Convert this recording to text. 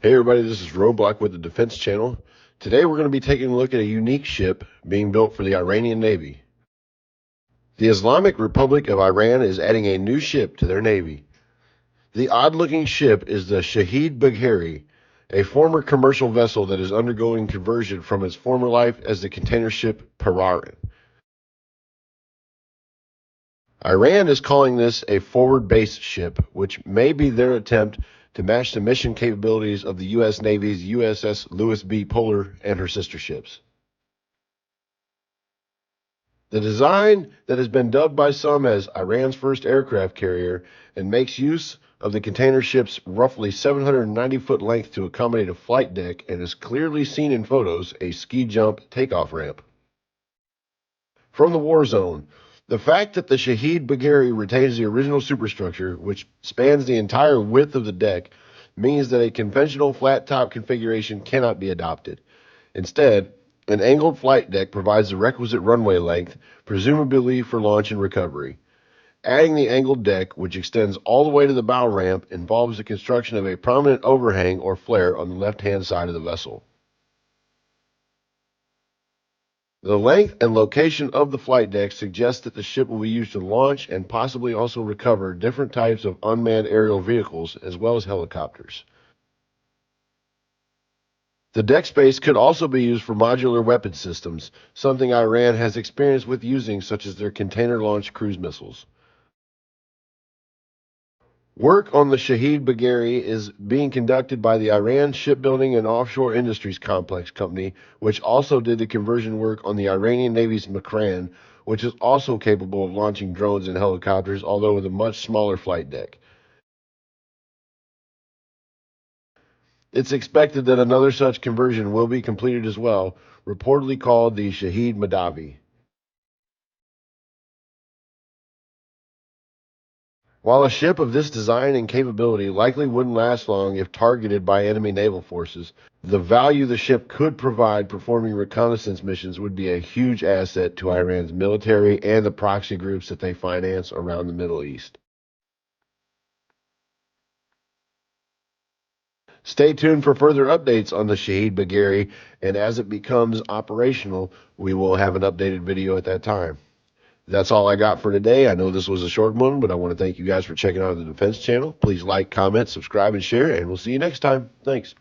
Hey everybody, this is Roadblock with the Defense Channel. Today we're going to be taking a look at a unique ship being built for the Iranian Navy. The Islamic Republic of Iran is adding a new ship to their Navy. The odd-looking ship is the Shahid Bagheri, a former commercial vessel that is undergoing conversion from its former life as the container ship Pararan. Iran is calling this a forward-based ship, which may be their attempt to match the mission capabilities of the U.S. Navy's USS Lewis B. Puller and her sister ships. The design that has been dubbed by some as Iran's first aircraft carrier and makes use of the container ship's roughly 790-foot length to accommodate a flight deck and is clearly seen in photos a ski jump takeoff ramp. From the war zone, the fact that the Shahid Bagheri retains the original superstructure, which spans the entire width of the deck, means that a conventional flat top configuration cannot be adopted. Instead, an angled flight deck provides the requisite runway length, presumably for launch and recovery. Adding the angled deck, which extends all the way to the bow ramp, involves the construction of a prominent overhang or flare on the left-hand side of the vessel. The length and location of the flight deck suggests that the ship will be used to launch and possibly also recover different types of unmanned aerial vehicles as well as helicopters. The deck space could also be used for modular weapon systems, something Iran has experience with using, such as their container-launched cruise missiles. Work on the Shahid Bagheri is being conducted by the Iran Shipbuilding and Offshore Industries Complex Company, which also did the conversion work on the Iranian Navy's Makran, which is also capable of launching drones and helicopters, although with a much smaller flight deck. It's expected that another such conversion will be completed as well, reportedly called the Shahid Madavi. While a ship of this design and capability likely wouldn't last long if targeted by enemy naval forces, the value the ship could provide performing reconnaissance missions would be a huge asset to Iran's military and the proxy groups that they finance around the Middle East. Stay tuned for further updates on the Shahid Bagheri, and as it becomes operational, we will have an updated video at that time. That's all I got for today. I know this was a short one, but I want to thank you guys for checking out the Defense Channel. Please like, comment, subscribe, and share, and we'll see you next time. Thanks.